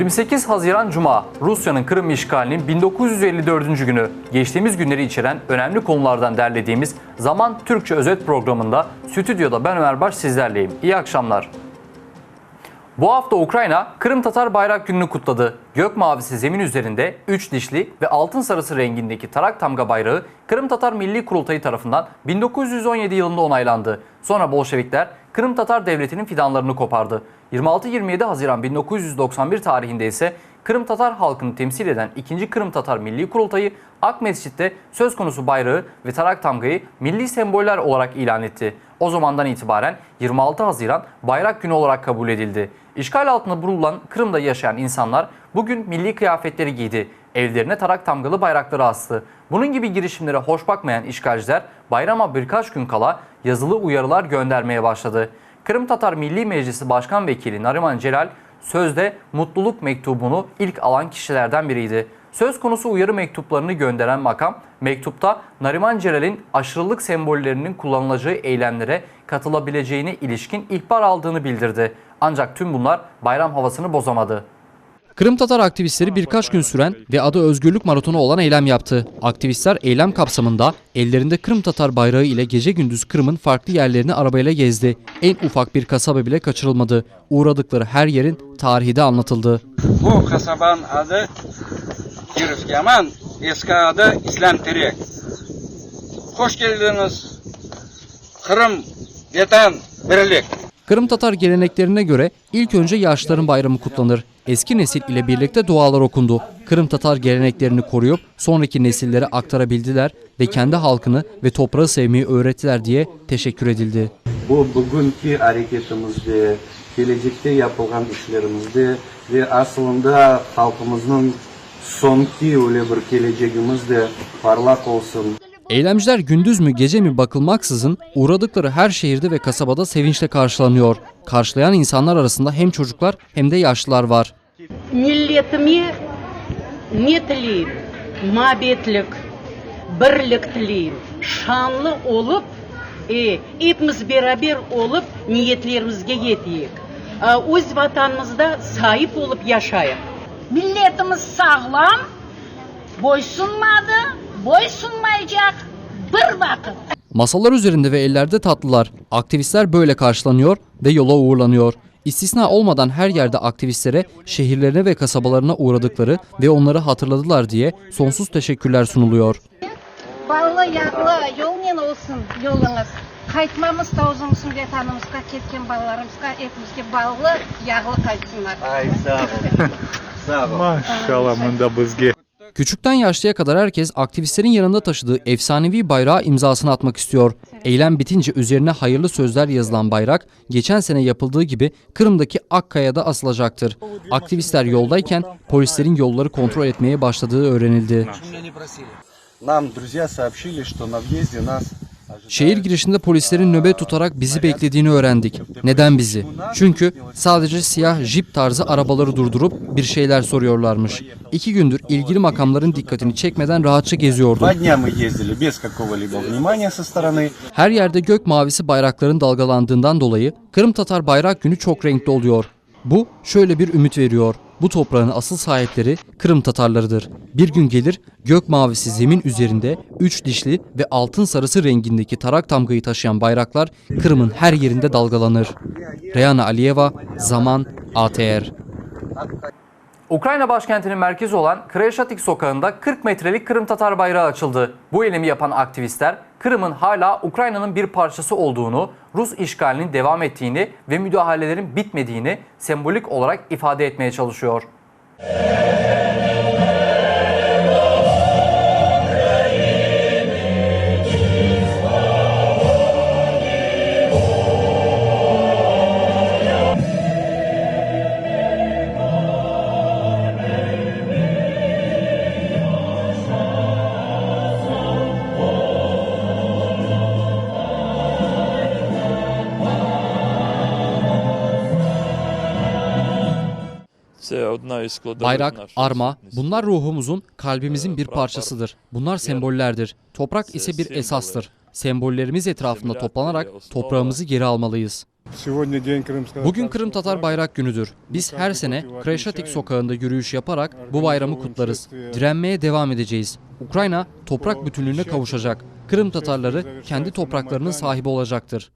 28 Haziran Cuma, Rusya'nın Kırım işgalinin 1954. günü. Geçtiğimiz günleri içeren önemli konulardan derlediğimiz Zaman Türkçe Özet programında stüdyoda ben Ömer Baş sizlerleyim. İyi akşamlar. Bu hafta Ukrayna, Kırım Tatar Bayrak Günü'nü kutladı. Gök mavisi zemin üzerinde 3 dişli ve altın sarısı rengindeki tarak tamga bayrağı Kırım Tatar Milli Kurultayı tarafından 1917 yılında onaylandı. Sonra Bolşevikler Kırım Tatar Devleti'nin fidanlarını kopardı. 26-27 Haziran 1991 tarihinde ise Kırım Tatar halkını temsil eden 2. Kırım Tatar Milli Kurultayı Ak Mescid'de söz konusu bayrağı ve tarak tamgayı milli semboller olarak ilan etti. O zamandan itibaren 26 Haziran Bayrak Günü olarak kabul edildi. İşgal altında bulunan Kırım'da yaşayan insanlar bugün milli kıyafetleri giydi. Evlerine tarak tamgalı bayrakları astı. Bunun gibi girişimlere hoş bakmayan işgalciler bayrama birkaç gün kala yazılı uyarılar göndermeye başladı. Kırım Tatar Milli Meclisi Başkan Vekili Nariman Celal sözde mutluluk mektubunu ilk alan kişilerden biriydi. Söz konusu uyarı mektuplarını gönderen makam, mektupta Nariman Celal'in aşırılık sembollerinin kullanılacağı eylemlere katılabileceğine ilişkin ihbar aldığını bildirdi. Ancak tüm bunlar bayram havasını bozamadı. Kırım Tatar aktivistleri birkaç gün süren ve adı Özgürlük Maratonu olan eylem yaptı. Aktivistler eylem kapsamında ellerinde Kırım Tatar bayrağı ile gece gündüz Kırım'ın farklı yerlerini arabayla gezdi. En ufak bir kasaba bile kaçırılmadı. Uğradıkları her yerin tarihi de anlatıldı. Bu kasabanın adı Yürüfkeman, eski adı İslam Terek. Hoş geldiniz Kırım Vatan Birlik. Kırım Tatar geleneklerine göre ilk önce yaşlıların bayramı kutlanır. Eski nesil ile birlikte dualar okundu. Kırım Tatar geleneklerini koruyup sonraki nesillere aktarabildiler ve kendi halkını ve toprağı sevmeyi öğrettiler diye teşekkür edildi. Bu bugünkü hareketimizde, gelecekte yapılan işlerimizde ve aslında halkımızın sonki öyle bir geleceğimizde parlak olsun. Eylemciler gündüz mü gece mi bakılmaksızın uğradıkları her şehirde ve kasabada sevinçle karşılanıyor. Karşılayan insanlar arasında hem çocuklar hem de yaşlılar var. Milletime ne tileyim? Mabetlik, birlik tileyim. Şanlı olup, hepimiz beraber olup niyetlerimizge yeteyik. Öz vatanımızda sahip olup yaşayık. Milletimiz sağlam, boysunmadı, boysunmayacak bir vakit. Masalar üzerinde ve ellerde tatlılar. Aktivistler böyle karşılanıyor ve yola uğurlanıyor. İstisna olmadan her yerde aktivistlere şehirlerine ve kasabalarına uğradıkları ve onları hatırladılar diye sonsuz teşekkürler sunuluyor. Ballı yağlı yolun olsun yolunuz. Kaytmamız tavzımızın vatanımızga ketken balalarımızga hepimizge ballı yağlı kaytsınlar. Ay sağ olun. Sağ olun. Maşallah mında bizge. Küçükten yaşlıya kadar herkes aktivistlerin yanında taşıdığı efsanevi bayrağa imzasını atmak istiyor. Eylem bitince üzerine hayırlı sözler yazılan bayrak geçen sene yapıldığı gibi Kırım'daki Akkaya'da asılacaktır. Aktivistler yoldayken polislerin yolları kontrol etmeye başladığı öğrenildi. Нам друзья сообщили, что на въезде нас Şehir girişinde polislerin nöbet tutarak bizi beklediğini öğrendik. Neden bizi? Çünkü sadece siyah jip tarzı arabaları durdurup bir şeyler soruyorlarmış. 2 gündür ilgili makamların dikkatini çekmeden rahatça geziyordum. 2 дня мы ездили без какого-либо внимания со стороны. Her yerde gök mavisi bayrakların dalgalandığından dolayı Kırım Tatar Bayrak Günü çok renkli oluyor. Bu şöyle bir ümit veriyor. Bu toprağın asıl sahipleri Kırım Tatarlarıdır. Bir gün gelir gök mavisi zemin üzerinde 3 dişli ve altın sarısı rengindeki tarak tamgayı taşıyan bayraklar Kırım'ın her yerinde dalgalanır. Reyana Aliyeva, Zaman, ATR. Ukrayna başkentinin merkezi olan Kreşatik sokağında 40 metrelik Kırım Tatar bayrağı açıldı. Bu eylemi yapan aktivistler Kırım'ın hala Ukrayna'nın bir parçası olduğunu, Rus işgalinin devam ettiğini ve müdahalelerin bitmediğini sembolik olarak ifade etmeye çalışıyor. Bayrak, arma, bunlar ruhumuzun, kalbimizin bir parçasıdır. Bunlar sembollerdir. Toprak ise bir esastır. Sembollerimiz etrafında toplanarak toprağımızı geri almalıyız. Bugün Kırım Tatar Bayrak Günü'dür. Biz her sene Kreşatik sokağında yürüyüş yaparak bu bayramı kutlarız. Direnmeye devam edeceğiz. Ukrayna toprak bütünlüğüne kavuşacak. Kırım Tatarları kendi topraklarının sahibi olacaktır.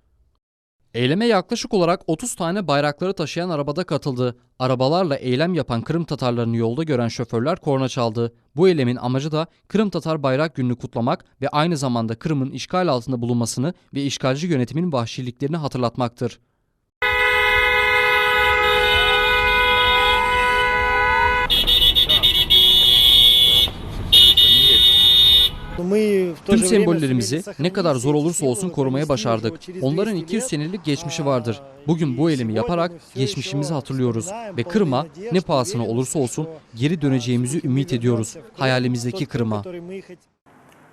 Eyleme yaklaşık olarak 30 tane bayrakları taşıyan arabada katıldı. Arabalarla eylem yapan Kırım Tatarlarını yolda gören şoförler korna çaldı. Bu eylemin amacı da Kırım Tatar Bayrak Günü'nü kutlamak ve aynı zamanda Kırım'ın işgal altında bulunmasını ve işgalci yönetimin vahşiliklerini hatırlatmaktır. Tüm sembollerimizi ne kadar zor olursa olsun korumaya başardık. Onların 200 senelik geçmişi vardır. Bugün bu eylemi yaparak geçmişimizi hatırlıyoruz ve Kırım'a ne pahasına olursa olsun geri döneceğimizi ümit ediyoruz. Hayalimizdeki Kırım'a.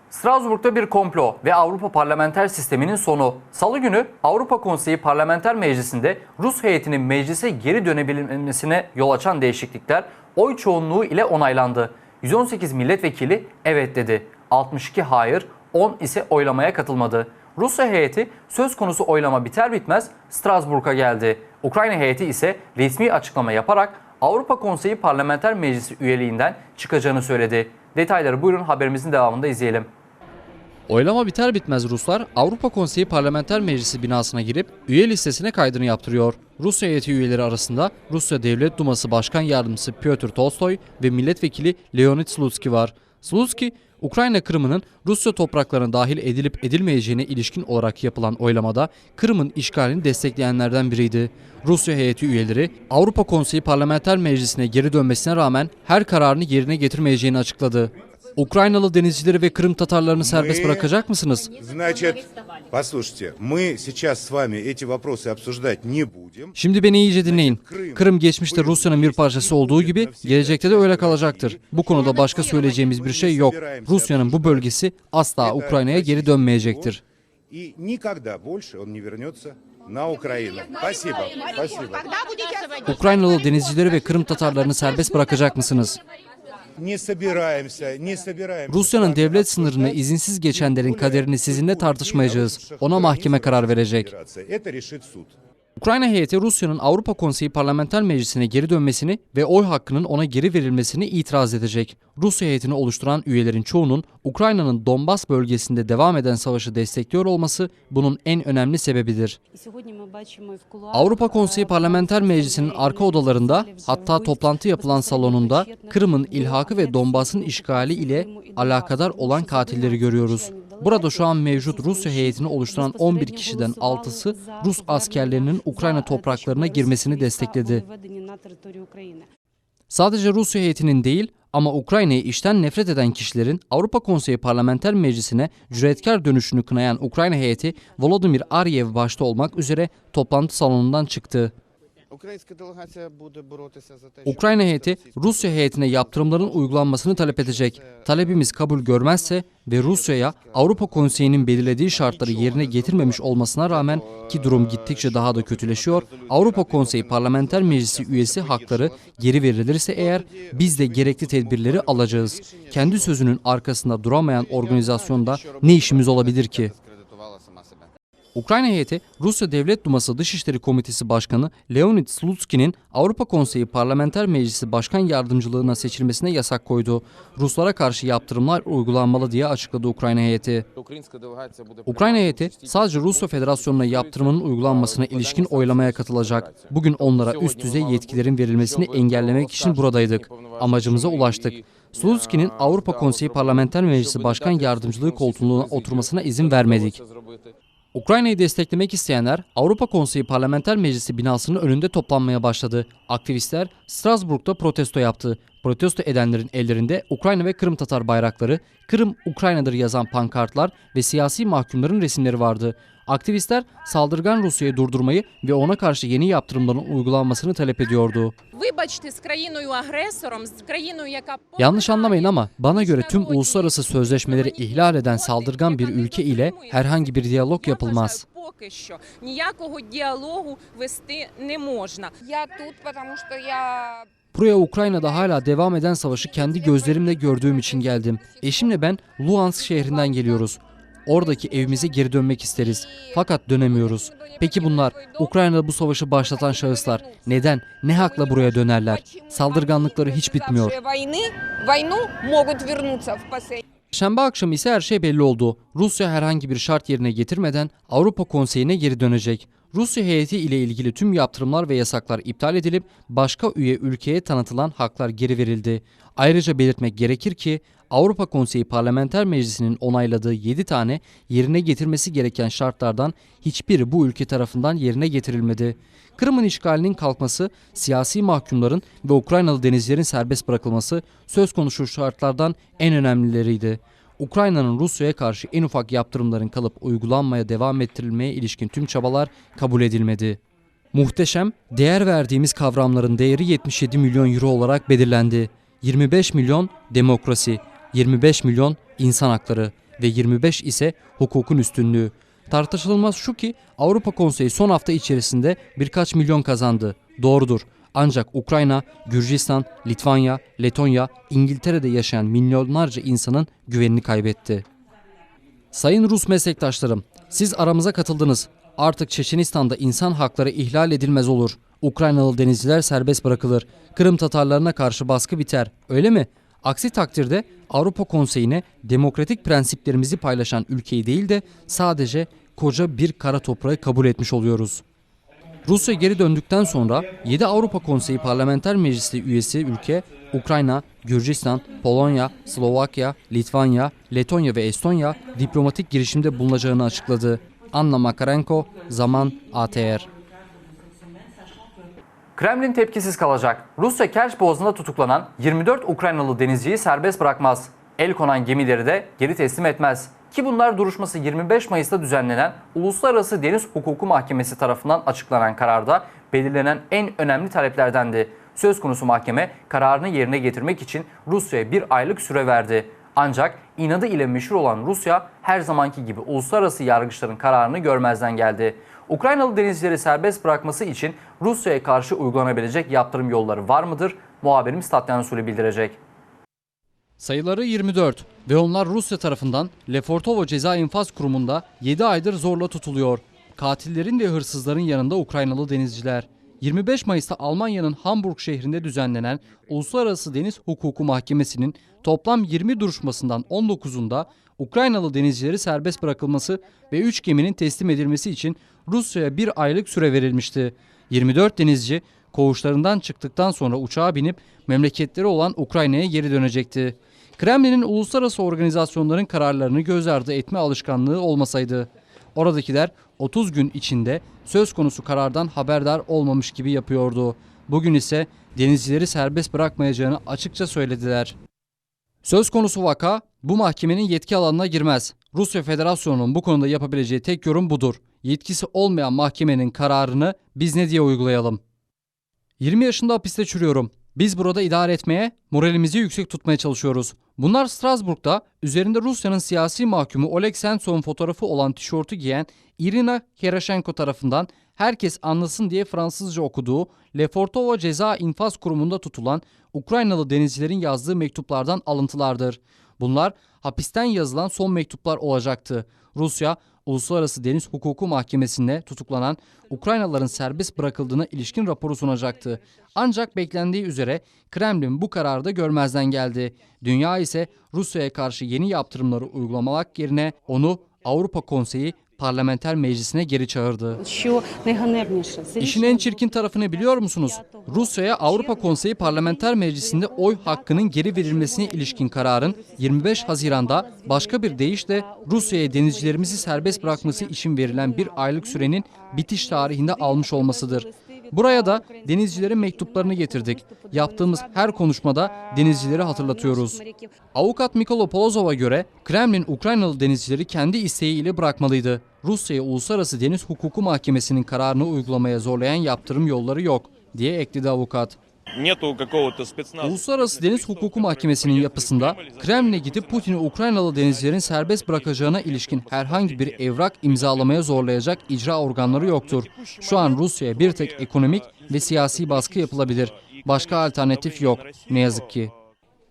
Strasbourg'da bir komplo ve Avrupa parlamenter sisteminin sonu. Salı günü Avrupa Konseyi Parlamenter Meclisi'nde Rus heyetinin meclise geri dönebilmesine yol açan değişiklikler oy çoğunluğu ile onaylandı. 118 milletvekili evet dedi. 62 hayır, 10 ise oylamaya katılmadı. Rusya heyeti söz konusu oylama biter bitmez Strasbourg'a geldi. Ukrayna heyeti ise resmi açıklama yaparak Avrupa Konseyi Parlamenter Meclisi üyeliğinden çıkacağını söyledi. Detayları buyurun haberimizin devamında izleyelim. Oylama biter bitmez Ruslar Avrupa Konseyi Parlamenter Meclisi binasına girip üye listesine kaydını yaptırıyor. Rusya heyeti üyeleri arasında Rusya Devlet Duması Başkan Yardımcısı Pyotr Tolstoy ve milletvekili Leonid Slutsky var. Slutsky, Ukrayna Kırım'ının Rusya topraklarına dahil edilip edilmeyeceğine ilişkin olarak yapılan oylamada Kırım'ın işgalini destekleyenlerden biriydi. Rusya heyeti üyeleri Avrupa Konseyi Parlamenter Meclisi'ne geri dönmesine rağmen her kararını yerine getirmeyeceğini açıkladı. Ukraynalı denizcileri ve Kırım Tatarlarını serbest bırakacak mısınız? Şimdi beni iyice dinleyin. Kırım geçmişte Rusya'nın bir parçası olduğu gibi gelecekte de öyle kalacaktır. Bu konuda başka söyleyeceğimiz bir şey yok. Rusya'nın bu bölgesi asla Ukrayna'ya geri dönmeyecektir. Ukraynalı denizcileri ve Kırım Tatarlarını serbest bırakacak mısınız? Rusya'nın devlet sınırını izinsiz geçenlerin kaderini sizinle tartışmayacağız. Ona mahkeme karar verecek. Ukrayna heyeti Rusya'nın Avrupa Konseyi Parlamenter Meclisi'ne geri dönmesini ve oy hakkının ona geri verilmesini itiraz edecek. Rusya heyetini oluşturan üyelerin çoğunun Ukrayna'nın Donbas bölgesinde devam eden savaşı destekliyor olması bunun en önemli sebebidir. Avrupa Konseyi Parlamenter Meclisi'nin arka odalarında, hatta toplantı yapılan salonunda Kırım'ın ilhakı ve Donbas'ın işgali ile alakadar olan katilleri görüyoruz. Burada şu an mevcut Rusya heyetini oluşturan 11 kişiden 6'sı Rus askerlerinin Ukrayna topraklarına girmesini destekledi. Sadece Rusya heyetinin değil ama Ukrayna'yı içten nefret eden kişilerin Avrupa Konseyi Parlamenter Meclisi'ne cüretkar dönüşünü kınayan Ukrayna heyeti Volodymyr Ariev başta olmak üzere toplantı salonundan çıktı. Ukrayna heyeti Rusya heyetine yaptırımların uygulanmasını talep edecek. Talebimiz kabul görmezse ve Rusya'ya Avrupa Konseyi'nin belirlediği şartları yerine getirmemiş olmasına rağmen ki durum gittikçe daha da kötüleşiyor, Avrupa Konseyi Parlamenter Meclisi üyesi hakları geri verilirse eğer biz de gerekli tedbirleri alacağız. Kendi sözünün arkasında duramayan organizasyonda ne işimiz olabilir ki? Ukrayna heyeti Rusya Devlet Duması Dışişleri Komitesi Başkanı Leonid Slutsky'nin Avrupa Konseyi Parlamenter Meclisi Başkan Yardımcılığına seçilmesine yasak koydu. Ruslara karşı yaptırımlar uygulanmalı diye açıkladı Ukrayna heyeti. Ukrayna heyeti sadece Rusya Federasyonu'na yaptırımının uygulanmasına ilişkin oylamaya katılacak. Bugün onlara üst düzey yetkilerin verilmesini engellemek için buradaydık. Amacımıza ulaştık. Slutsky'nin Avrupa Konseyi Parlamenter Meclisi Başkan Yardımcılığı koltuğuna oturmasına izin vermedik. Ukrayna'yı desteklemek isteyenler Avrupa Konseyi Parlamenter Meclisi binasının önünde toplanmaya başladı. Aktivistler Strasbourg'da protesto yaptı. Protesto edenlerin ellerinde Ukrayna ve Kırım Tatar bayrakları, Kırım Ukrayna'dır yazan pankartlar ve siyasi mahkumların resimleri vardı. Aktivistler saldırgan Rusya'yı durdurmayı ve ona karşı yeni yaptırımların uygulanmasını talep ediyordu. Yanlış anlamayın ama bana göre tüm uluslararası sözleşmeleri ihlal eden saldırgan bir ülke ile herhangi bir diyalog yapılmaz. Buraya Ukrayna'da hala devam eden savaşı kendi gözlerimle gördüğüm için geldim. Eşimle ben Luhansk şehrinden geliyoruz. Oradaki evimize geri dönmek isteriz. Fakat dönemiyoruz. Peki bunlar, Ukrayna'da bu savaşı başlatan şahıslar neden, ne hakla buraya dönerler? Saldırganlıkları hiç bitmiyor. Şembe akşamı ise her şey belli oldu. Rusya herhangi bir şart yerine getirmeden Avrupa Konseyi'ne geri dönecek. Rusya heyeti ile ilgili tüm yaptırımlar ve yasaklar iptal edilip başka üye ülkeye tanıtılan haklar geri verildi. Ayrıca belirtmek gerekir ki Avrupa Konseyi Parlamenter Meclisi'nin onayladığı 7 tane yerine getirmesi gereken şartlardan hiçbiri bu ülke tarafından yerine getirilmedi. Kırım'ın işgalinin kalkması, siyasi mahkumların ve Ukraynalı denizcilerin serbest bırakılması söz konusu şartlardan en önemlileriydi. Ukrayna'nın Rusya'ya karşı en ufak yaptırımların kalıp uygulanmaya devam ettirilmeye ilişkin tüm çabalar kabul edilmedi. Muhteşem, değer verdiğimiz kavramların değeri 77 milyon euro olarak belirlendi. 25 milyon demokrasi, 25 milyon insan hakları ve 25 ise hukukun üstünlüğü. Tartışılmaz şu ki Avrupa Konseyi son hafta içerisinde birkaç milyon kazandı. Doğrudur. Ancak Ukrayna, Gürcistan, Litvanya, Letonya, İngiltere'de yaşayan milyonlarca insanın güvenini kaybetti. Sayın Rus meslektaşlarım, siz aramıza katıldınız. Artık Çeçenistan'da insan hakları ihlal edilmez olur. Ukraynalı denizciler serbest bırakılır. Kırım Tatarlarına karşı baskı biter. Öyle mi? Aksi takdirde Avrupa Konseyi'ne demokratik prensiplerimizi paylaşan ülkeyi değil de sadece koca bir kara toprağı kabul etmiş oluyoruz. Rusya geri döndükten sonra 7 Avrupa Konseyi Parlamenter Meclisi üyesi ülke Ukrayna, Gürcistan, Polonya, Slovakya, Litvanya, Letonya ve Estonya diplomatik girişimde bulunacağını açıkladı. Anna Makarenko, Zaman, ATR. Kremlin tepkisiz kalacak. Rusya Kerç Boğazı'nda tutuklanan 24 Ukraynalı denizciyi serbest bırakmaz. El konan gemileri de geri teslim etmez. Ki bunlar duruşması 25 Mayıs'ta düzenlenen Uluslararası Deniz Hukuku Mahkemesi tarafından açıklanan kararda belirlenen en önemli taleplerdendi. Söz konusu mahkeme kararını yerine getirmek için Rusya'ya bir aylık süre verdi. Ancak inadı ile meşhur olan Rusya her zamanki gibi uluslararası yargıçların kararını görmezden geldi. Ukraynalı denizcileri serbest bırakması için Rusya'ya karşı uygulanabilecek yaptırım yolları var mıdır? Muhabirimiz Tatyan Usulü bildirecek. Sayıları 24 ve onlar Rusya tarafından Lefortovo Ceza İnfaz Kurumu'nda 7 aydır zorla tutuluyor. Katillerin ve hırsızların yanında Ukraynalı denizciler. 25 Mayıs'ta Almanya'nın Hamburg şehrinde düzenlenen Uluslararası Deniz Hukuku Mahkemesi'nin toplam 20 duruşmasından 19'unda Ukraynalı denizcileri serbest bırakılması ve 3 geminin teslim edilmesi için Rusya'ya bir aylık süre verilmişti. 24 denizci koğuşlarından çıktıktan sonra uçağa binip memleketleri olan Ukrayna'ya geri dönecekti. Kremlin'in uluslararası organizasyonların kararlarını göz ardı etme alışkanlığı olmasaydı, oradakiler 30 gün içinde söz konusu karardan haberdar olmamış gibi yapıyordu. Bugün ise denizcileri serbest bırakmayacağını açıkça söylediler. Söz konusu vaka bu mahkemenin yetki alanına girmez. Rusya Federasyonu'nun bu konuda yapabileceği tek yorum budur. Yetkisi olmayan mahkemenin kararını biz ne diye uygulayalım? 20 yaşında hapiste çürüyorum. Biz burada idare etmeye, moralimizi yüksek tutmaya çalışıyoruz. Bunlar Strasbourg'da üzerinde Rusya'nın siyasi mahkumu Oleg Sentsov'un fotoğrafı olan tişörtü giyen Irina Herashenko tarafından herkes anlasın diye Fransızca okuduğu Lefortovo Ceza İnfaz Kurumu'nda tutulan Ukraynalı denizcilerin yazdığı mektuplardan alıntılardır. Bunlar hapisten yazılan son mektuplar olacaktı. Rusya, Uluslararası Deniz Hukuku Mahkemesi'nde tutuklanan Ukraynalıların serbest bırakıldığına ilişkin raporu sunacaktı. Ancak beklendiği üzere Kremlin bu kararı da görmezden geldi. Dünya ise Rusya'ya karşı yeni yaptırımları uygulamak yerine onu Avrupa Konseyi Parlamenter Meclisi'ne geri çağırdı. İşin en çirkin tarafını biliyor musunuz? Rusya'ya Avrupa Konseyi Parlamenter Meclisi'nde oy hakkının geri verilmesine ilişkin kararın 25 Haziran'da başka bir deyişle Rusya'ya denizcilerimizi serbest bırakması için verilen bir aylık sürenin bitiş tarihinde almış olmasıdır. Buraya da denizcilerin mektuplarını getirdik. Yaptığımız her konuşmada denizcileri hatırlatıyoruz. Avukat Mykola Polozov'a göre Kremlin Ukraynalı denizcileri kendi isteğiyle bırakmalıydı. Rusya'ya Uluslararası Deniz Hukuku Mahkemesi'nin kararını uygulamaya zorlayan yaptırım yolları yok, diye ekledi avukat. Uluslararası Deniz Hukuku Mahkemesi'nin yapısında Kremlin'e gidip Putin'i Ukraynalı denizcilerin serbest bırakacağına ilişkin herhangi bir evrak imzalamaya zorlayacak icra organları yoktur. Şu an Rusya'ya bir tek ekonomik ve siyasi baskı yapılabilir. Başka alternatif yok, ne yazık ki.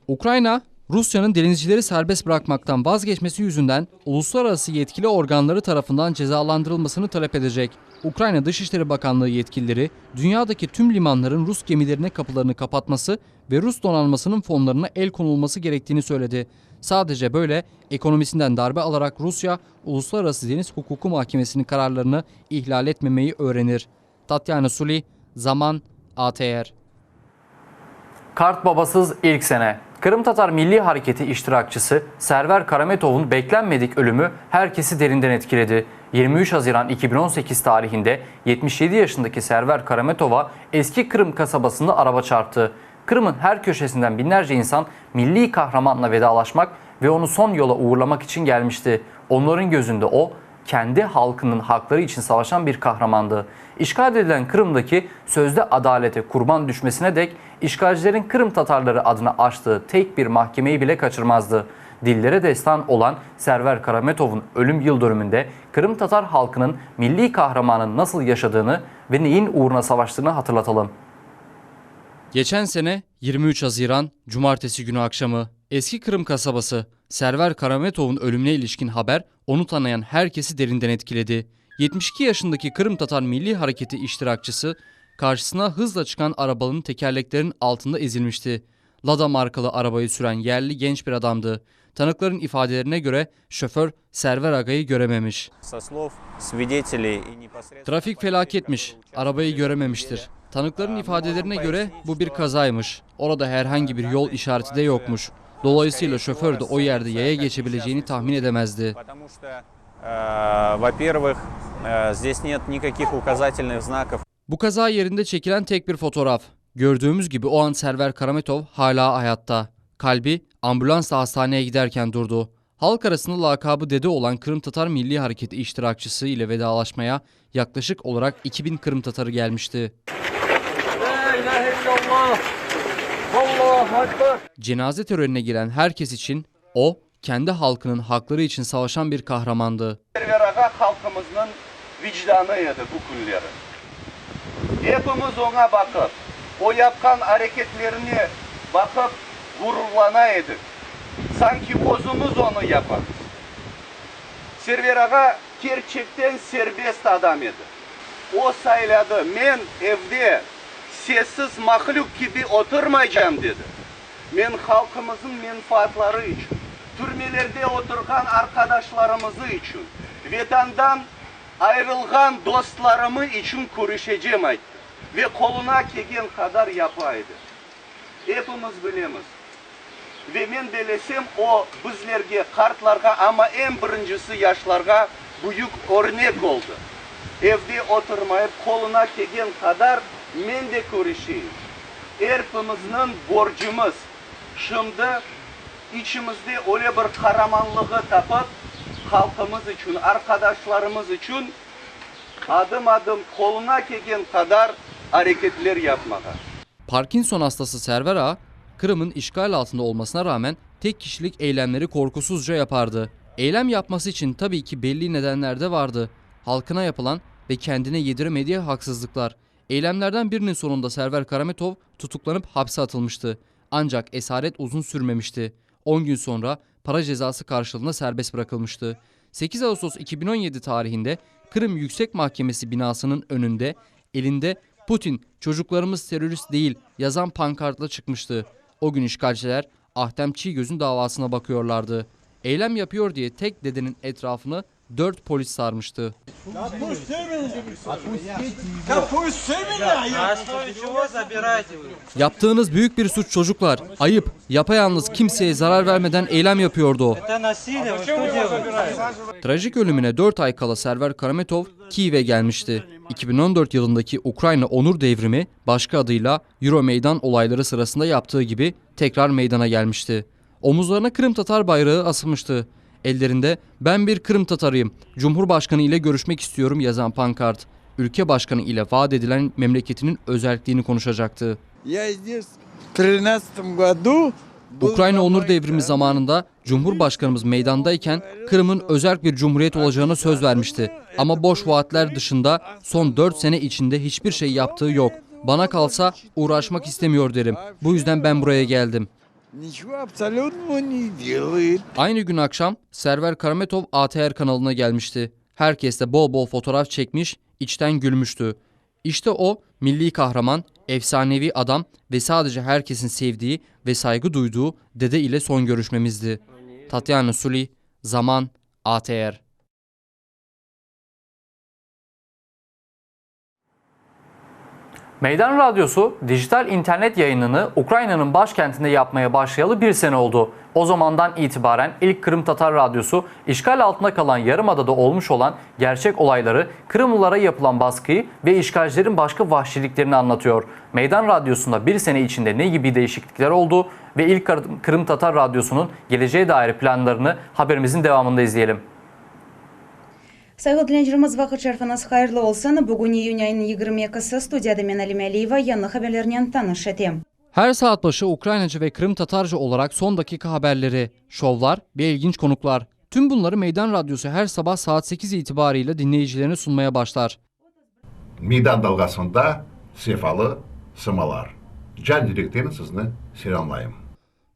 Ukrayna, Rusya'nın denizcileri serbest bırakmaktan vazgeçmesi yüzünden uluslararası yetkili organları tarafından cezalandırılmasını talep edecek. Ukrayna Dışişleri Bakanlığı yetkilileri dünyadaki tüm limanların Rus gemilerine kapılarını kapatması ve Rus donanmasının fonlarına el konulması gerektiğini söyledi. Sadece böyle ekonomisinden darbe alarak Rusya, Uluslararası Deniz Hukuku Mahkemesi'nin kararlarını ihlal etmemeyi öğrenir. Tatyana Suli, Zaman, ATR. Kart babasız ilk sene. Kırım Tatar Milli Hareketi iştirakçısı Server Karametov'un beklenmedik ölümü herkesi derinden etkiledi. 23 Haziran 2018 tarihinde 77 yaşındaki Server Karametov'a eski Kırım kasabasında araba çarptı. Kırım'ın her köşesinden binlerce insan milli kahramanla vedalaşmak ve onu son yola uğurlamak için gelmişti. Onların gözünde o, kendi halkının hakları için savaşan bir kahramandı. İşgal edilen Kırım'daki sözde adalete kurban düşmesine dek işgalcilerin Kırım Tatarları adına açtığı tek bir mahkemeyi bile kaçırmazdı. Dillere destan olan Server Karametov'un ölüm yıl dönümünde Kırım Tatar halkının milli kahramanın nasıl yaşadığını ve neyin uğruna savaştığını hatırlatalım. Geçen sene 23 Haziran Cumartesi günü akşamı eski Kırım kasabası Server Karametov'un ölümüne ilişkin haber onu tanıyan herkesi derinden etkiledi. 72 yaşındaki Kırım Tatar Milli Hareketi iştirakçısı karşısına hızla çıkan arabanın tekerleklerinin altında ezilmişti. Lada markalı arabayı süren yerli genç bir adamdı. Tanıkların ifadelerine göre şoför Server Aga'yı görememiş. Trafik felaketmiş, arabayı görememiştir. Tanıkların ifadelerine göre bu bir kazaymış. Orada herhangi bir yol işareti de yokmuş. Dolayısıyla şoför de o yerde yaya geçebileceğini tahmin edemezdi. Bu kaza yerinde çekilen tek bir fotoğraf. Gördüğümüz gibi o an Server Karametov hala hayatta. Kalbi ambulansla hastaneye giderken durdu. Halk arasında lakabı dede olan Kırım Tatar Milli Hareketi iştirakçısı ile vedalaşmaya yaklaşık olarak 2000 Kırım Tatarı gelmişti. Cenaze törenine giren herkes için o, kendi halkının hakları için savaşan bir kahramandı. Server Aga halkımızın vicdanıydı bu günleri. Hepimiz ona bakıp, o yapkan hareketlerini bakıp gururlanaydık. Sanki özümüz onu yapar. Server Aga gerçekten serbest adam idi. O sayladı, men evde sessiz mahluk gibi oturmayacağım dedi. Men halkımızın menfaatları için, türmelerde oturgan arkadaşlarımızı için, vatandan ayrılgan dostlarımı için görüşeceğim aydı. Ve koluna kegen kadar yapaydı. Hepimiz bilemiz. Ve men bilesem o bizlerge, kartlarga ama en birincisi yaşlarga büyük örnek oldu. Evde oturmayıp koluna kegen kadar men de görüşeyim. Hepimizin borcumuz. Şimdi içimizde öyle bir kahramanlığı tapıp halkımız için, arkadaşlarımız için adım adım koluna kegen kadar hareketler yapmaya. Parkinson hastası Server Ağa, Kırım'ın işgal altında olmasına rağmen tek kişilik eylemleri korkusuzca yapardı. Eylem yapması için tabii ki belli nedenler de vardı. Halkına yapılan ve kendine yediremediği haksızlıklar. Eylemlerden birinin sonunda Server Karametov tutuklanıp hapse atılmıştı. Ancak esaret uzun sürmemişti. 10 gün sonra para cezası karşılığında serbest bırakılmıştı. 8 Ağustos 2017 tarihinde Kırım Yüksek Mahkemesi binasının önünde elinde "Putin, çocuklarımız terörist değil" yazan pankartla çıkmıştı. O gün işgalciler Ahtem Çiğgöz'ün davasına bakıyorlardı. Eylem yapıyor diye tek dedenin etrafını 4 polis sarmıştı. Yaptığınız büyük bir suç çocuklar. Ayıp. Yapayalnız kimseye zarar vermeden eylem yapıyordu o. Trajik ölümüne 4 ay kala Server Karametov Kiev'e gelmişti. 2014 yılındaki Ukrayna Onur Devrimi başka adıyla Euromeydan olayları sırasında yaptığı gibi tekrar meydana gelmişti. Omuzlarına Kırım Tatar bayrağı asılmıştı. Ellerinde "Ben bir Kırım Tatarıyım, Cumhurbaşkanı ile görüşmek istiyorum" yazan pankart, ülke başkanı ile vaat edilen memleketinin özelliğini konuşacaktı. Ukrayna Onur Devrimi zamanında Cumhurbaşkanımız meydandayken Kırım'ın özerk bir cumhuriyet olacağına söz vermişti. Ama boş vaatler dışında son 4 sene içinde hiçbir şey yaptığı yok. Bana kalsa uğraşmak istemiyor derim. Bu yüzden ben buraya geldim. Ничего абсолютно не делает. Aynı gün akşam Server Karametov ATR kanalına gelmişti. Herkes de bol bol fotoğraf çekmiş, içten gülmüştü. İşte o milli kahraman, efsanevi adam ve sadece herkesin sevdiği ve saygı duyduğu dede ile son görüşmemizdi. Tatyana Suli, Zaman, ATR. Meydan Radyosu dijital internet yayınını Ukrayna'nın başkentinde yapmaya başlayalı bir sene oldu. O zamandan itibaren ilk Kırım Tatar Radyosu işgal altında kalan Yarımada'da olmuş olan gerçek olayları, Kırımlılara yapılan baskıyı ve işgalcilerin başka vahşiliklerini anlatıyor. Meydan Radyosu'nda bir sene içinde ne gibi değişiklikler oldu ve ilk Kırım Tatar Radyosu'nun geleceğe dair planlarını haberimizin devamında izleyelim. Saygıdeğerlerimiz vakıtlarınız hayırlı olsun. Bugün iyun ayının 22'si studiyada men Alim Aliyeva yanı haberlerden tanıştım. Her saat başı Ukraynaca ve Kırım Tatarca olarak son dakika haberleri, şovlar ve ilginç konuklar. Tüm bunları Meydan Radyosu her sabah saat 8 itibariyle dinleyicilerine sunmaya başlar. Meydan dalgasında sefalı sımalar. Can direklerini sizni selamlayayım.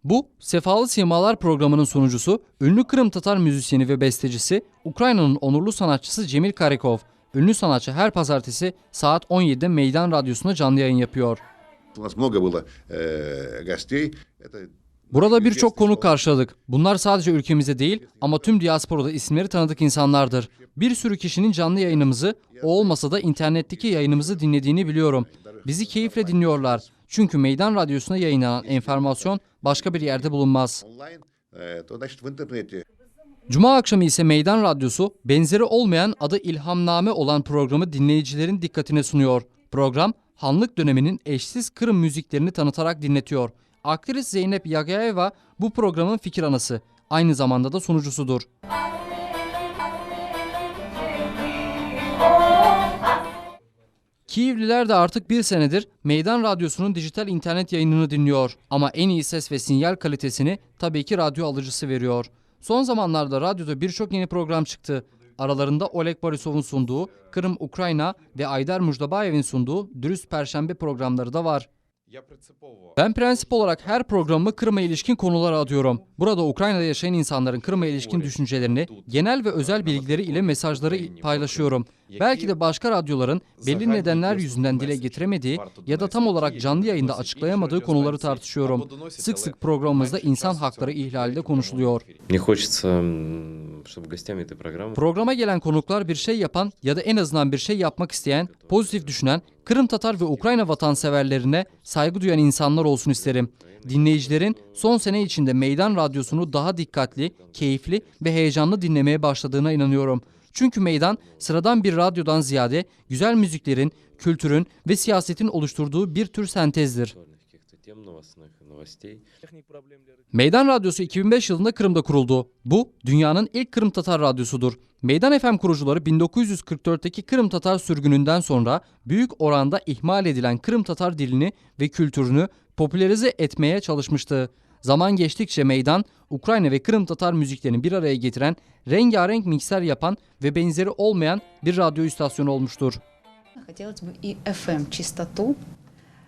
Bu Sefalı Simalar programının sunucusu, ünlü Kırım Tatar müzisyeni ve bestecisi, Ukrayna'nın onurlu sanatçısı Cemil Karikov. Ünlü sanatçı her pazartesi saat 17'de Meydan Radyosu'na canlı yayın yapıyor. Burada birçok konuk karşıladık. Bunlar sadece ülkemizde değil ama tüm diasporada isimleri tanıdık insanlardır. Bir sürü kişinin canlı yayınımızı, o olmasa da internetteki yayınımızı dinlediğini biliyorum. Bizi keyifle dinliyorlar. Çünkü Meydan Radyosu'na yayınlanan enformasyon başka bir yerde bulunmaz. Cuma akşamı ise Meydan Radyosu benzeri olmayan adı İlhamname olan programı dinleyicilerin dikkatine sunuyor. Program Hanlık döneminin eşsiz Kırım müziklerini tanıtarak dinletiyor. Aktris Zeynep Yagayeva bu programın fikir anası. Aynı zamanda da sunucusudur. Kievliler de artık bir senedir Meydan Radyosu'nun dijital internet yayınını dinliyor. Ama en iyi ses ve sinyal kalitesini tabii ki radyo alıcısı veriyor. Son zamanlarda radyoda birçok yeni program çıktı. Aralarında Oleg Borisov'un sunduğu Kırım Ukrayna ve Aydar Mujdabayev'in sunduğu Dürüst Perşembe programları da var. Ben prensip olarak her programımı Kırım'a ilişkin konulara adıyorum. Burada Ukrayna'da yaşayan insanların Kırım'a ilişkin düşüncelerini, genel ve özel bilgileri ile mesajları paylaşıyorum. Belki de başka radyoların belli nedenler yüzünden dile getiremediği ya da tam olarak canlı yayında açıklayamadığı konuları tartışıyorum. Sık sık programımızda insan hakları ihlali de konuşuluyor. Programa gelen konuklar bir şey yapan ya da en azından bir şey yapmak isteyen, pozitif düşünen, Kırım Tatar ve Ukrayna vatanseverlerine saygı duyan insanlar olsun isterim. Dinleyicilerin son sene içinde Meydan Radyosu'nu daha dikkatli, keyifli ve heyecanlı dinlemeye başladığına inanıyorum. Çünkü Meydan sıradan bir radyodan ziyade güzel müziklerin, kültürün ve siyasetin oluşturduğu bir tür sentezdir. Meydan Radyosu 2005 yılında Kırım'da kuruldu. Bu dünyanın ilk Kırım Tatar radyosudur. Meydan FM kurucuları 1944'teki Kırım Tatar sürgününden sonra büyük oranda ihmal edilen Kırım Tatar dilini ve kültürünü popülerize etmeye çalışmıştı. Zaman geçtikçe Meydan, Ukrayna ve Kırım Tatar müziklerini bir araya getiren, rengarenk mikser yapan ve benzeri olmayan bir radyo istasyonu olmuştur.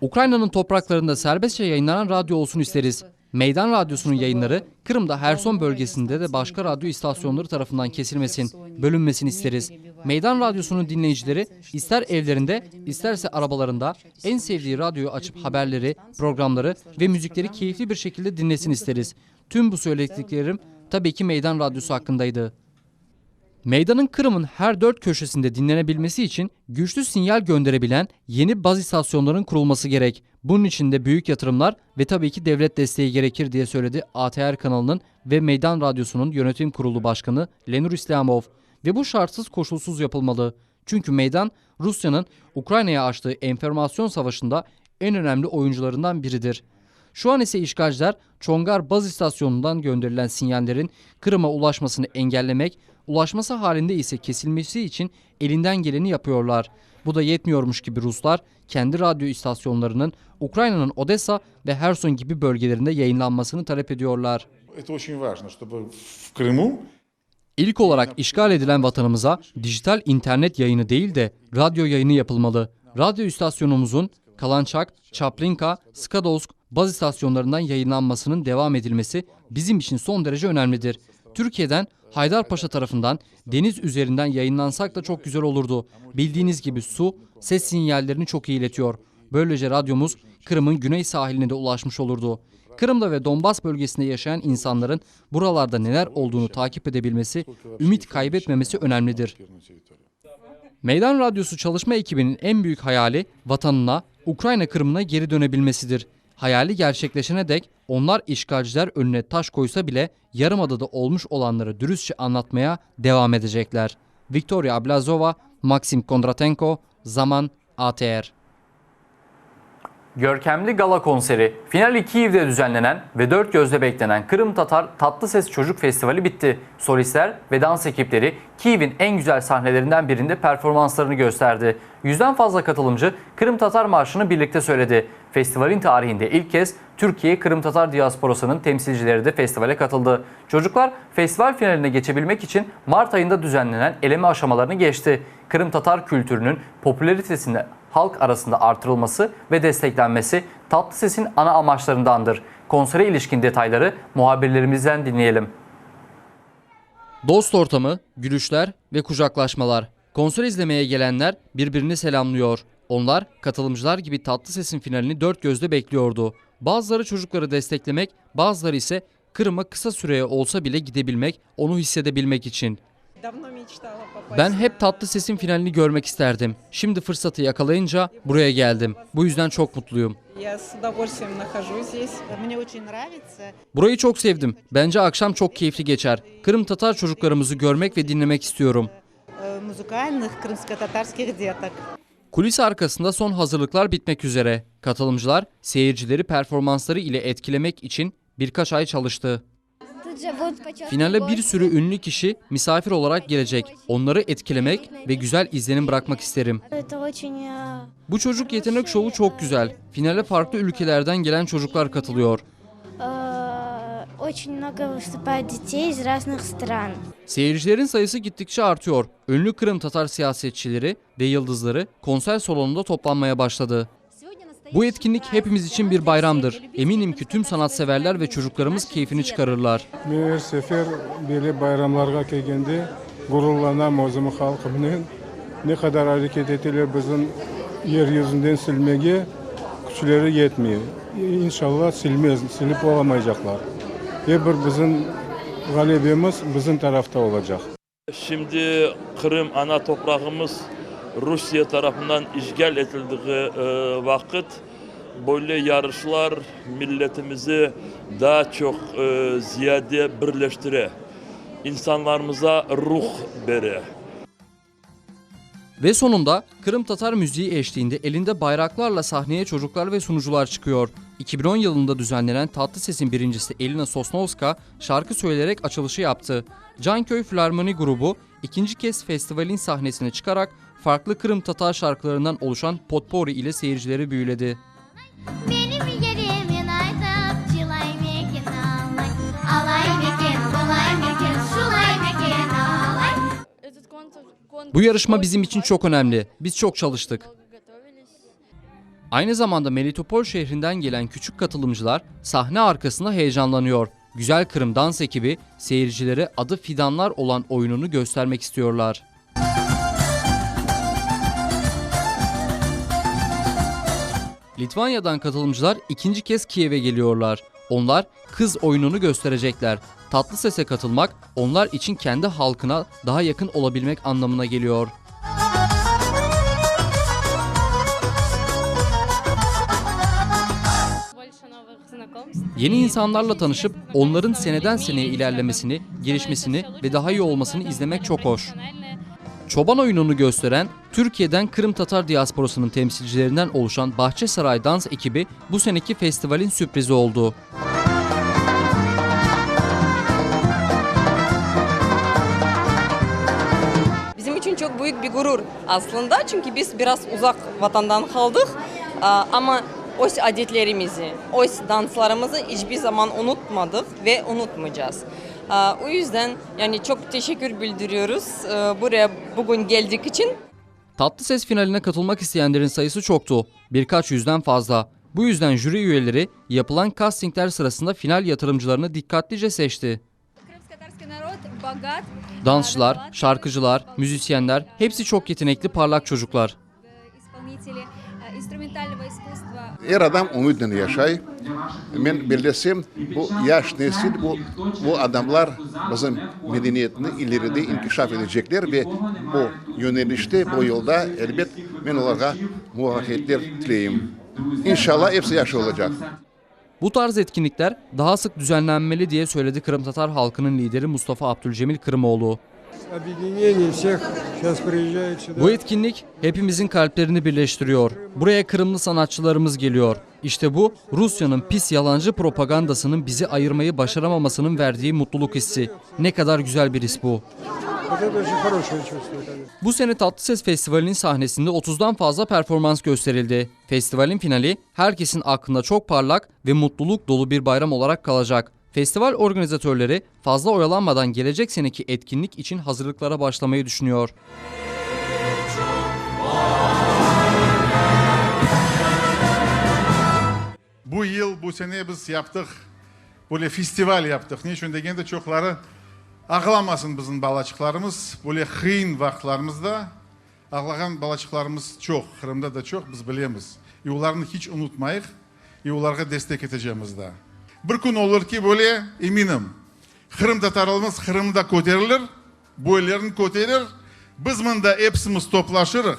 Ukrayna'nın topraklarında serbestçe yayınlanan radyo olsun isteriz. Meydan Radyosu'nun yayınları Kırım'da Herson bölgesinde de başka radyo istasyonları tarafından kesilmesin, bölünmesin isteriz. Meydan Radyosu'nun dinleyicileri ister evlerinde isterse arabalarında en sevdiği radyoyu açıp haberleri, programları ve müzikleri keyifli bir şekilde dinlesin isteriz. Tüm bu söylediklerim tabii ki Meydan Radyosu hakkındaydı. Meydanın Kırım'ın her dört köşesinde dinlenebilmesi için güçlü sinyal gönderebilen yeni baz istasyonların kurulması gerek. Bunun için de büyük yatırımlar ve tabii ki devlet desteği gerekir diye söyledi ATR kanalının ve Meydan Radyosu'nun yönetim kurulu başkanı Lenur İslamov. Ve bu şartsız koşulsuz yapılmalı. Çünkü Meydan, Rusya'nın Ukrayna'ya açtığı enformasyon savaşında en önemli oyuncularından biridir. Şu an ise işgalciler Çongar baz istasyonundan gönderilen sinyallerin Kırım'a ulaşmasını engellemek, ulaşması halinde ise kesilmesi için elinden geleni yapıyorlar. Bu da yetmiyormuş gibi Ruslar kendi radyo istasyonlarının Ukrayna'nın Odessa ve Herson gibi bölgelerinde yayınlanmasını talep ediyorlar. İlk olarak işgal edilen vatanımıza dijital internet yayını değil de radyo yayını yapılmalı. Radyo istasyonumuzun Kalançak, Çaplinka, Skadovsk, baz istasyonlarından yayınlanmasının devam edilmesi bizim için son derece önemlidir. Türkiye'den Haydarpaşa tarafından deniz üzerinden yayınlansak da çok güzel olurdu. Bildiğiniz gibi su ses sinyallerini çok iyi iletiyor. Böylece radyomuz Kırım'ın güney sahiline de ulaşmış olurdu. Kırım'da ve Donbas bölgesinde yaşayan insanların buralarda neler olduğunu takip edebilmesi, ümit kaybetmemesi önemlidir. Meydan Radyosu çalışma ekibinin en büyük hayali vatanına, Ukrayna Kırım'ına geri dönebilmesidir. Hayali gerçekleşene dek onlar işgalciler önüne taş koysa bile Yarımada'da olmuş olanları dürüstçe anlatmaya devam edecekler. Viktoria Ablazova, Maxim Kondratenko, Zaman, ATR. Görkemli gala konseri, finali Kiev'de düzenlenen ve dört gözle beklenen Kırım Tatar Tatlı Ses Çocuk Festivali bitti. Solistler ve dans ekipleri Kiev'in en güzel sahnelerinden birinde performanslarını gösterdi. 100'den fazla katılımcı Kırım Tatar Marşı'nı birlikte söyledi. Festivalin tarihinde ilk kez Türkiye Kırım Tatar diasporasının temsilcileri de festivale katıldı. Çocuklar festival finaline geçebilmek için Mart ayında düzenlenen eleme aşamalarını geçti. Kırım Tatar kültürünün popülaritesini halk arasında artırılması ve desteklenmesi Tatlı Ses'in ana amaçlarındandır. Konsere ilişkin detayları muhabirlerimizden dinleyelim. Dost ortamı, gülüşler ve kucaklaşmalar. Konser izlemeye gelenler birbirini selamlıyor. Onlar katılımcılar gibi Tatlı Ses'in finalini dört gözle bekliyordu. Bazıları çocukları desteklemek, bazıları ise Kırım'a kısa süreye olsa bile gidebilmek, onu hissedebilmek için. Ben hep Tatlı Ses'in finalini görmek isterdim. Şimdi fırsatı yakalayınca buraya geldim. Bu yüzden çok mutluyum. Burayı çok sevdim. Bence akşam çok keyifli geçer. Kırım Tatar çocuklarımızı görmek ve dinlemek istiyorum. Kulis arkasında son hazırlıklar bitmek üzere. Katılımcılar seyircileri performansları ile etkilemek için birkaç ay çalıştı. Finale bir sürü ünlü kişi misafir olarak gelecek. Onları etkilemek ve güzel izlenim bırakmak isterim. Bu çocuk yetenek şovu çok güzel. Finale farklı ülkelerden gelen çocuklar katılıyor. Seyircilerin sayısı gittikçe artıyor. Ünlü Kırım Tatar siyasetçileri ve yıldızları konser salonunda toplanmaya başladı. Bu etkinlik hepimiz için bir bayramdır. Eminim ki tüm sanatseverler ve çocuklarımız keyfini çıkarırlar. Her sefer böyle bayramlarga kelgende gururlanam özümü halkımın ne kadar hareket ettiler bizim yeryüzünden silmeye güçleri yetmiyor. İnşallah silip olamayacaklar. Hep bizim galibimiz bizim tarafta olacak. Şimdi Kırım ana toprağımız Rusya tarafından işgal edildiği vakit böyle yarışlar milletimizi daha çok ziyade birleştire, insanlarımıza ruh vere. Ve sonunda Kırım Tatar müziği eşliğinde elinde bayraklarla sahneye çocuklar ve sunucular çıkıyor. 2010 yılında düzenlenen Tatlı Ses'in birincisi Elina Sosnovska şarkı söyleyerek açılışı yaptı. Canköy Filarmoni grubu ikinci kez festivalin sahnesine çıkarak farklı Kırım Tatar şarkılarından oluşan potpourri ile seyircileri büyüledi. Bu yarışma bizim için çok önemli. Biz çok çalıştık. Aynı zamanda Melitopol şehrinden gelen küçük katılımcılar sahne arkasında heyecanlanıyor. Güzel Kırım dans ekibi seyircilere adı Fidanlar olan oyununu göstermek istiyorlar. Litvanya'dan katılımcılar ikinci kez Kiev'e geliyorlar. Onlar kız oyununu gösterecekler. Tatlı Ses'e katılmak onlar için kendi halkına daha yakın olabilmek anlamına geliyor. Yeni insanlarla tanışıp onların seneden seneye ilerlemesini, gelişmesini ve daha iyi olmasını izlemek çok hoş. Çoban oyununu gösteren Türkiye'den Kırım Tatar diasporasının temsilcilerinden oluşan Bahçesaray Dans ekibi bu seneki festivalin sürprizi oldu. Bizim için çok büyük bir gurur aslında çünkü biz biraz uzak vatandan kaldık ama o adetlerimizi, o danslarımızı hiçbir zaman unutmadık ve unutmayacağız. O yüzden yani çok teşekkür bildiriyoruz buraya bugün geldik için. Tatlı Ses finaline katılmak isteyenlerin sayısı çoktu. Birkaç yüzden fazla. Bu yüzden jüri üyeleri yapılan castingler sırasında final yatırımcılarını dikkatlice seçti. Dansçılar, şarkıcılar, müzisyenler hepsi çok yetenekli parlak çocuklar. Her adam umudunu yaşay. Ben birleşsem bu yaş nesil bu adamlar bizim medeniyetini ileride inkişaf edecekler ve bu yönelişte bu yolda elbet ben onlara muvaffakiyetler dileyim. İnşallah hepsi yaşı olacak. Bu tarz etkinlikler daha sık düzenlenmeli diye söyledi Kırım Tatar halkının lideri Mustafa Abdülcemil Kırımoğlu. Bu etkinlik hepimizin kalplerini birleştiriyor. Buraya Kırımlı sanatçılarımız geliyor. İşte bu Rusya'nın pis yalancı propagandasının bizi ayırmayı başaramamasının verdiği mutluluk hissi. Ne kadar güzel bir his bu. Bu sene Tatlıses Festivali'nin sahnesinde 30'dan fazla performans gösterildi. Festivalin finali herkesin aklında çok parlak ve mutluluk dolu bir bayram olarak kalacak. Festival organizatörleri fazla oyalanmadan gelecek seneki etkinlik için hazırlıklara başlamayı düşünüyor. Bu yıl, bu sene biz yaptık, böyle festival yaptık. Niçin degende çokları ağlamasın bizim balaçıklarımız. Böyle kıyın vaxtlarımızda ağlayan balaçıklarımız çok, Kırım'da da çok, biz bilemiz. Onlarını hiç unutmayıq, onlara destek edeceğimiz de. Bir gün olur ki böyle eminim, Kırım Tatarlarımız Kırım'da köterilir, boylarını köterir, biz bunda hepsimiz toplaşırıq.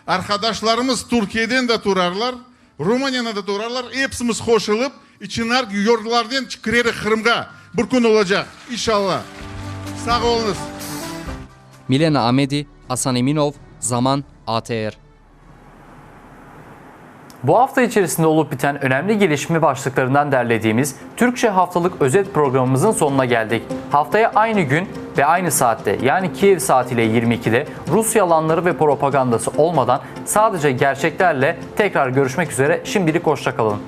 Arkadaşlarımız Türkiye'den de turarlar, Romanya'da da turarlar, hepsimiz hoşulup, içinar yurtlardan çıkırırıq Kırım'a. Bir gün olacak, inşallah. Sağ olunuz. Milena Amedi, Hasan Eminov, Zaman, ATR. Bu hafta içerisinde olup biten önemli gelişme başlıklarından derlediğimiz Türkçe haftalık özet programımızın sonuna geldik. Haftaya aynı gün ve aynı saatte yani Kiev saatiyle 22'de Rus yalanları ve propagandası olmadan sadece gerçeklerle tekrar görüşmek üzere. Şimdilik hoşça kalın.